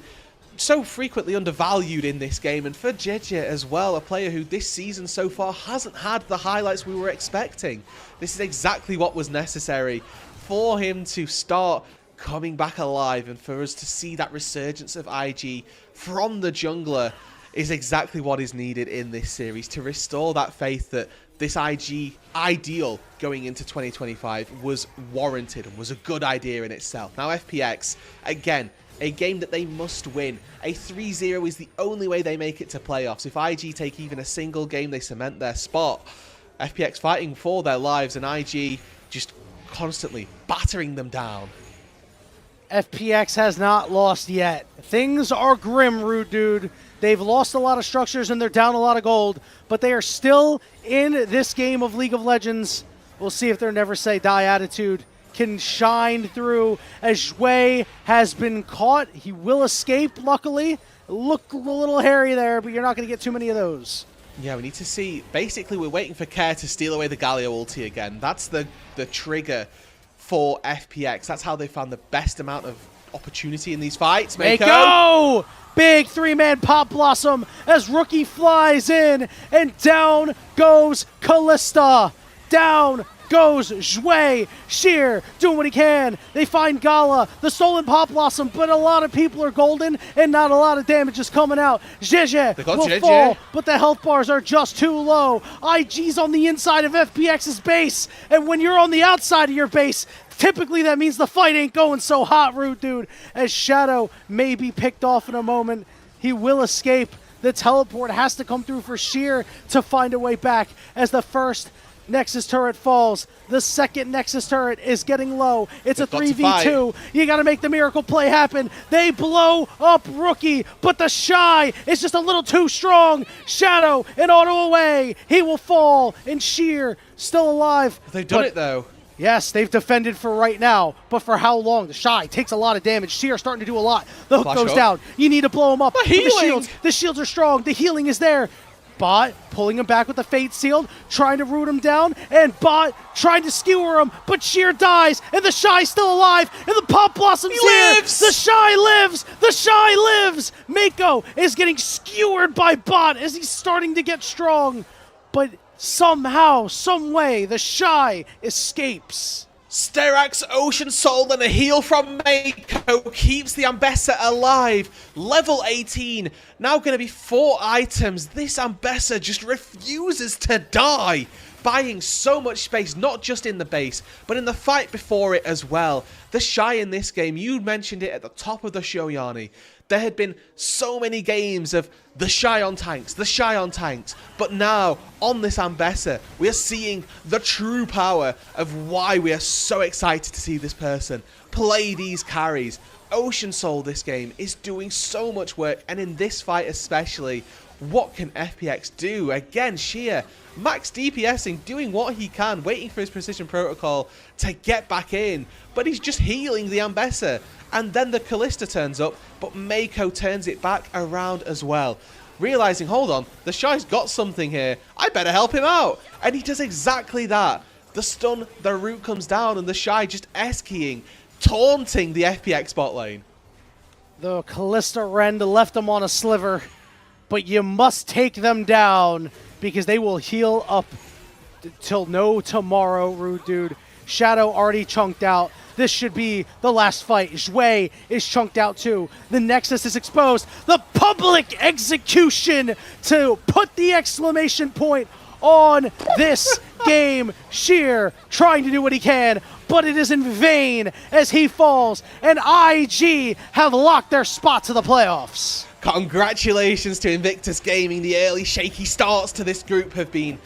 Speaker 2: so frequently undervalued in this game, and for Jiejie as well, a player who this season so far hasn't had the highlights we were expecting. This is exactly what was necessary for him to start coming back alive, and for us to see that resurgence of IG from the jungler is exactly what is needed in this series to restore that faith that this IG ideal going into 2025 was warranted and was a good idea in itself. Now FPX, again, a game that they must win. A 3-0 is the only way they make it to playoffs. If IG take even a single game, they cement their spot. FPX fighting for their lives, and IG just constantly battering them down.
Speaker 1: FPX has not lost yet. Things are grim, Roodood. They've lost a lot of structures and they're down a lot of gold, but they are still in this game of League of Legends. We'll see if their never say die attitude can shine through as Jwei has been caught. He will escape, luckily. Look a little hairy there, but you're not going to get too many of those.
Speaker 2: Yeah, we need to see. Basically, we're waiting for Care to steal away the Galio ulti again. That's the trigger for FPX. That's how they found the best amount of opportunity in these fights.
Speaker 1: Meiko! Big 3-man Pop Blossom as Rookie flies in, and down goes Kalista. Down goes Jwei. Sheer doing what he can. They find Gala, the stolen Pop Blossom, but a lot of people are golden and not a lot of damage is coming out. Jiejie will fall, but the health bars are just too low. IG's on the inside of FPX's base, and when you're on the outside of your base, typically that means the fight ain't going so hot, Roodood, as Shadow may be picked off in a moment. He will escape. The teleport has to come through for Sheer to find a way back as the first Nexus turret falls. The second Nexus turret is getting low. It's a 3v2. You got to make the miracle play happen. They blow up Rookie, but TheShy is just a little too strong. Shadow and auto away. He will fall, and Sheer still alive.
Speaker 2: They've done it though.
Speaker 1: Yes, they've defended for right now, but for how long? TheShy takes a lot of damage. Sheer starting to do a lot. The hook goes down. You need to blow him up. The shields are strong. The healing is there. Bot pulling him back with the Fate Sealed, trying to root him down, and Bot trying to skewer him, but Sheer dies, and TheShy's still alive, and the Pop Blossom's here! TheShy lives! TheShy lives! Meiko is getting skewered by Bot as he's starting to get strong, but somehow, some way, TheShy escapes.
Speaker 2: Sterak's Ocean Soul and a heal from Meiko keeps the Ambessa alive. Level 18. Now going to be 4 items. This Ambessa just refuses to die. Buying so much space, not just in the base, but in the fight before it as well. TheShy in this game, you mentioned it at the top of the show, Yanni. There had been so many games of TheShy on tanks, TheShy on tanks, but now on this Ambessa, we are seeing the true power of why we are so excited to see this person play these carries. Ocean Soul this game is doing so much work, and in this fight especially, what can FPX do? Again, Sheer, max DPSing, doing what he can, waiting for his precision protocol to get back in, but he's just healing the Ambessa. And then the Kalista turns up, but Meiko turns it back around as well. Realizing, hold on, TheShy's got something here, I better help him out. And he does exactly that. The stun, the root comes down, and TheShy just S-keying, taunting the FPX bot lane.
Speaker 1: The Kalista Rend left them on a sliver, but you must take them down because they will heal up till no tomorrow, Roodood. Shadow already chunked out. This should be the last fight. Jwei is chunked out too. The Nexus is exposed. The public execution to put the exclamation point on this game. Sheer trying to do what he can, but it is in vain as he falls, and IG have locked their spot to the playoffs.
Speaker 2: Congratulations to Invictus Gaming. The early shaky starts to this group have been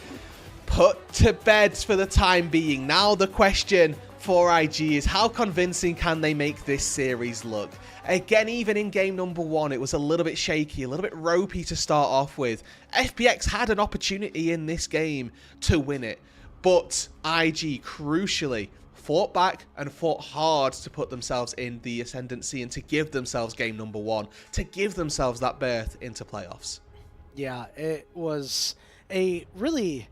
Speaker 2: put to bed for the time being. Now the question for IG is how convincing can they make this series look? Again, even in game number 1, it was a little bit shaky, a little bit ropey to start off with. FPX had an opportunity in this game to win it, but IG crucially fought back and fought hard to put themselves in the ascendancy and to give themselves game number 1, to give themselves that berth into playoffs.
Speaker 1: Yeah, it was a really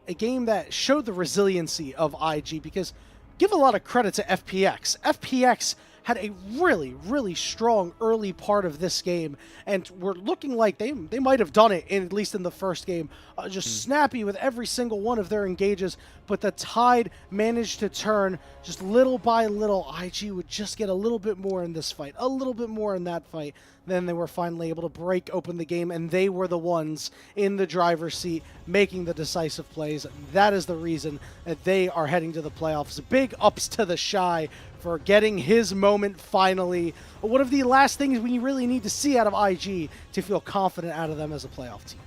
Speaker 1: a game that showed the resiliency of IG, because give a lot of credit to FPX. FPX had a really, really strong early part of this game, and were looking like they might have done it, at least in the first game. Just snappy with every single one of their engages, but the tide managed to turn just little by little. IG would just get a little bit more in this fight, a little bit more in that fight. Then they were finally able to break open the game, and they were the ones in the driver's seat making the decisive plays. That is the reason that they are heading to the playoffs. Big ups to TheShy for getting his moment finally. One of the last things we really need to see out of IG to feel confident out of them as a playoff team.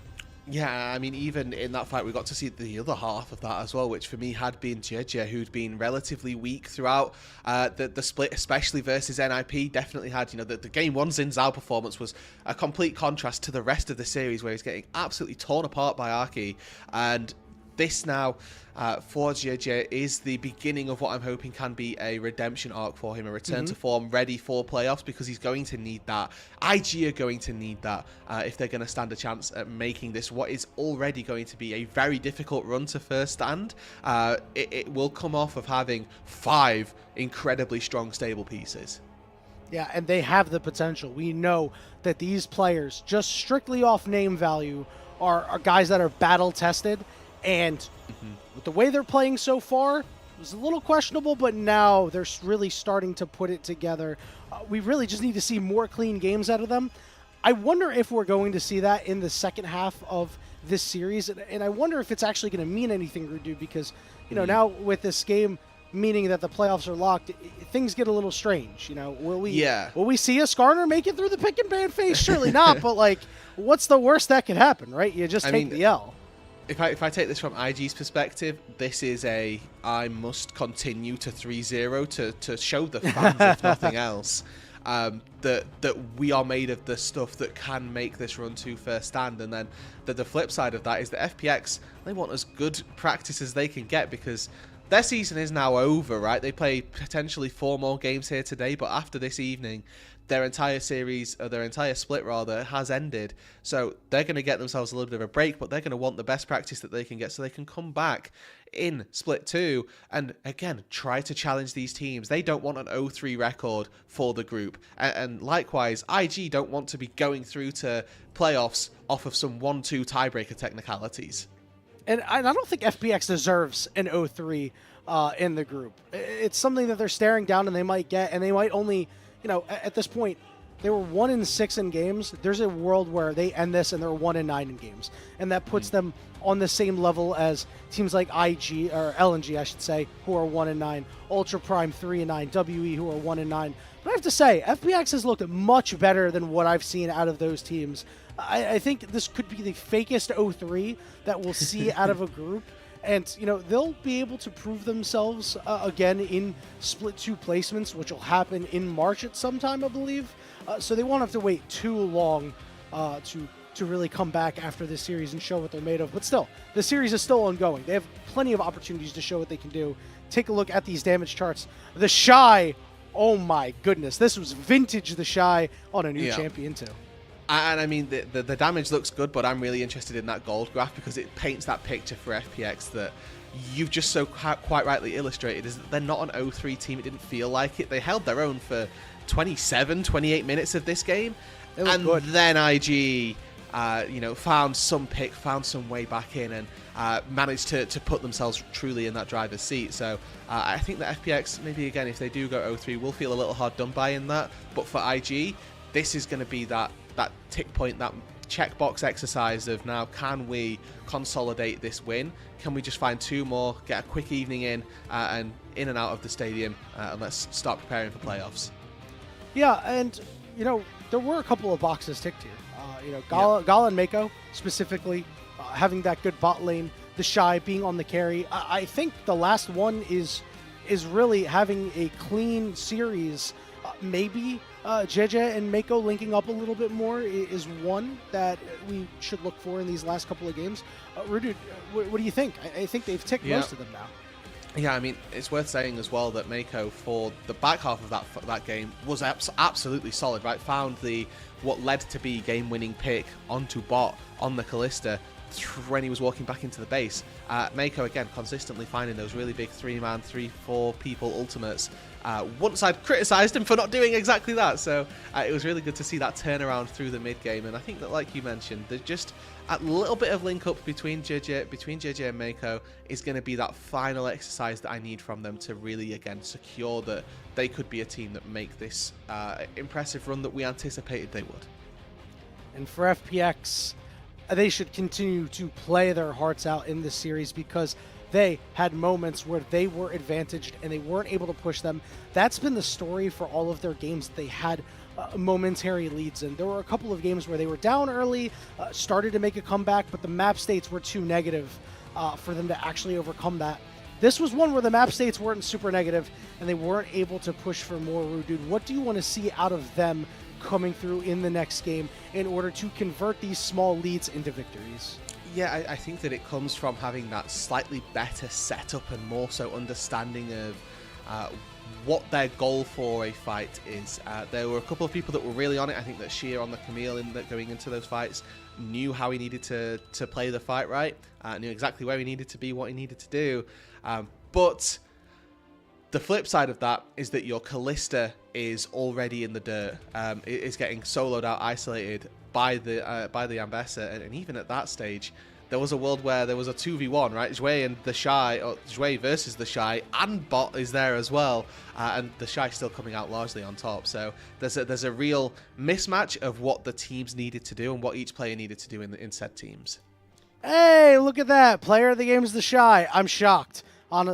Speaker 2: Yeah, I mean, even in that fight, we got to see the other half of that as well, which for me had been Jiejie, who'd been relatively weak throughout the split, especially versus NIP. Definitely had, you know, the game 1 Xin Zhao performance was a complete contrast to the rest of the series, where he's getting absolutely torn apart by Arki. And this now for Jiejie is the beginning of what I'm hoping can be a redemption arc for him, a return to form ready for playoffs, because he's going to need that. IG are going to need that if they're going to stand a chance at making this what is already going to be a very difficult run to first stand. It will come off of having 5 incredibly strong stable pieces.
Speaker 1: Yeah, and they have the potential. We know that these players, just strictly off name value, are guys that are battle tested. And with the way they're playing so far, it was a little questionable, but now they're really starting to put it together. We really just need to see more clean games out of them. I wonder if we're going to see that in the second half of this series, and I wonder if it's actually going to mean anything, Roodood, because, you know, now with this game meaning that the playoffs are locked, things get a little strange. You know, will we see a Skarner make it through the pick and ban phase? Surely not, but like, what's the worst that could happen, right? You just take the L.
Speaker 2: If I take this from IG's perspective, this is I must continue to 3-0 to show the fans, if nothing else, that we are made of the stuff that can make this run to first stand. And then the flip side of that is that FPX, they want as good practice as they can get, because their season is now over, right? They play potentially 4 more games here today, but after this evening, their entire series, or their entire split rather, has ended. So they're going to get themselves a little bit of a break, but they're going to want the best practice that they can get so they can come back in split 2 and again try to challenge these teams. They don't want an 0-3 record for the group, and likewise IG don't want to be going through to playoffs off of some 1-2 tiebreaker technicalities.
Speaker 1: And I don't think FPX deserves an 0-3 in the group. It's something that they're staring down and they might get, and they might only, you know, at this point, They were 1-6 in games. There's a world where they end this and they're 1-9 in games, and that puts them on the same level as teams like IG or LNG, I should say, who are 1-9, Ultra Prime 3-9, WE who are 1-9. But I have to say, FPX has looked much better than what I've seen out of those teams. I think this could be the fakest 0-3 that we'll see out of a group. And, you know, they'll be able to prove themselves again in Split 2 placements, which will happen in March at some time, I believe. So they won't have to wait too long to really come back after this series and show what they're made of. But still, the series is still ongoing. They have plenty of opportunities to show what they can do. Take a look at these damage charts. TheShy, oh my goodness. This was vintage TheShy on a new champion too.
Speaker 2: And I mean, the damage looks good, but I'm really interested in that gold graph because it paints that picture for FPX that you've just so quite rightly illustrated, is that they're not an 0-3 team. It didn't feel like it. They held their own for 27, 28 minutes of this game. And good. Then IG, you know, found some pick, found some way back in, and managed to put themselves truly in that driver's seat. So I think that FPX, maybe again, if they do go 0-3, will feel a little hard done by in that. But for IG, this is going to be that tick point, that checkbox exercise of now, can we consolidate this win? Can we just find 2 more, get a quick evening in, and in and out of the stadium, and let's start preparing for playoffs?
Speaker 1: Yeah, and, you know, there were a couple of boxes ticked here. You know, Gala and Meiko, specifically, having that good bot lane, TheShy being on the carry. I think the last one is really having a clean series. Maybe Jiejie and Meiko linking up a little bit more is one that we should look for in these last couple of games. Roodood, what do you think? I think they've ticked most of them now.
Speaker 2: Yeah, I mean, it's worth saying as well that Meiko, for the back half of that game, was absolutely solid, right? Found what led to be game-winning pick onto bot on the Kalista when he was walking back into the base. Meiko, again, consistently finding those really big 3-man, 3-4 people ultimates. Once I'd criticised him for not doing exactly that, so it was really good to see that turnaround through the mid-game. And I think that, like you mentioned, there's just a little bit of link-up between Jiejie and Meiko is going to be that final exercise that I need from them to really, again, secure that they could be a team that make this impressive run that we anticipated they would.
Speaker 1: And for FPX, they should continue to play their hearts out in this series because they had moments where they were advantaged and they weren't able to push them. That's been the story for all of their games. They had momentary leads in. There were a couple of games where they were down early, started to make a comeback, but the map states were too negative for them to actually overcome that. This was one where the map states weren't super negative and they weren't able to push for more. Roodood, what do you want to see out of them coming through in the next game in order to convert these small leads into victories?
Speaker 2: Yeah, I think that it comes from having that slightly better setup and more so understanding of what their goal for a fight is. There were a couple of people that were really on it. I think that Sheer on the Camille going into those fights knew how he needed to play the fight right, knew exactly where he needed to be, what he needed to do. But the flip side of that is that your Kalista is already in the dirt. It is getting soloed out, isolated by the Ambessa, and even at that stage, there was a world where there was a 2v1, right? Jwei and TheShy, or Jwei versus TheShy, and bot is there as well, and TheShy still coming out largely on top. So there's a real mismatch of what the teams needed to do and what each player needed to do in said teams.
Speaker 1: Hey, look at that! Player of the game is TheShy. I'm shocked.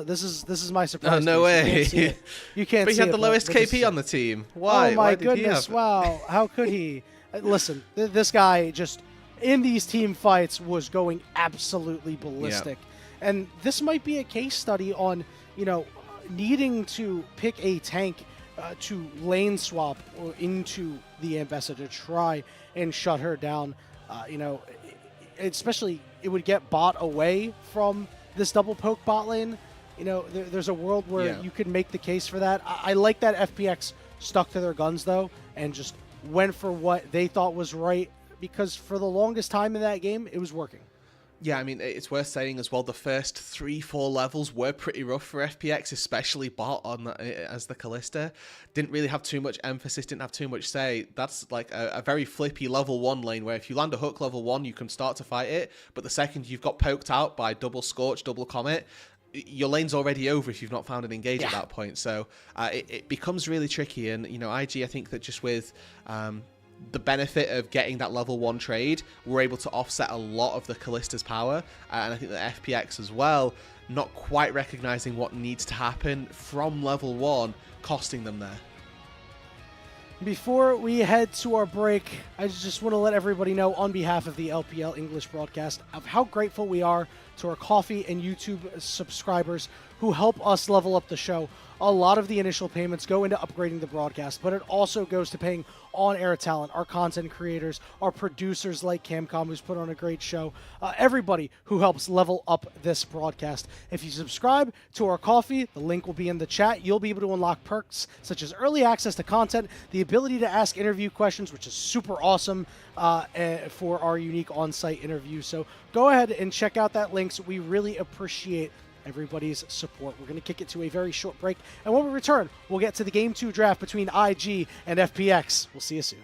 Speaker 1: This is my surprise.
Speaker 2: Oh, no way.
Speaker 1: You can't
Speaker 2: but
Speaker 1: see
Speaker 2: he had the
Speaker 1: it,
Speaker 2: lowest KP on the team. Why?
Speaker 1: Oh my goodness, wow. How could he? Listen, this guy just, in these team fights, was going absolutely ballistic. Yeah. And this might be a case study on, you know, needing to pick a tank to lane swap or into the Ambassador to try and shut her down. You know, especially it would get bot away from this double poke bot lane. You know, there's a world where you could make the case for that. I like that FPX stuck to their guns, though, and just went for what they thought was right, because for the longest time in that game, it was working.
Speaker 2: Yeah, I mean, it's worth saying as well, the first 3-4 levels were pretty rough for FPX, especially bot on as the Kalista. Didn't really have too much emphasis, didn't have too much say. That's like a very flippy level 1 lane, where if you land a hook level 1, you can start to fight it, but the second you've got poked out by double Scorch, double Comet, your lane's already over if you've not found an engage at that point. So it becomes really tricky. And, you know, IG, I think that just with the benefit of getting that level 1 trade, we're able to offset a lot of the Kallista's power. And I think that FPX as well, not quite recognizing what needs to happen from level 1, costing them there.
Speaker 1: Before we head to our break, I just want to let everybody know on behalf of the LPL English broadcast of how grateful we are to our Coffee and YouTube subscribers who help us level up the show. A lot of the initial payments go into upgrading the broadcast, but it also goes to paying on-air talent, our content creators, our producers like Camcom, who's put on a great show, everybody who helps level up this broadcast. If you subscribe to our Coffee, the link will be in the chat. You'll be able to unlock perks such as early access to content, the ability to ask interview questions, which is super awesome for our unique on-site interview. So go ahead and check out that link. So we really appreciate everybody's support. We're going to kick it to a very short break, and when we return, we'll get to the Game 2 draft between IG and FPX. We'll see you soon.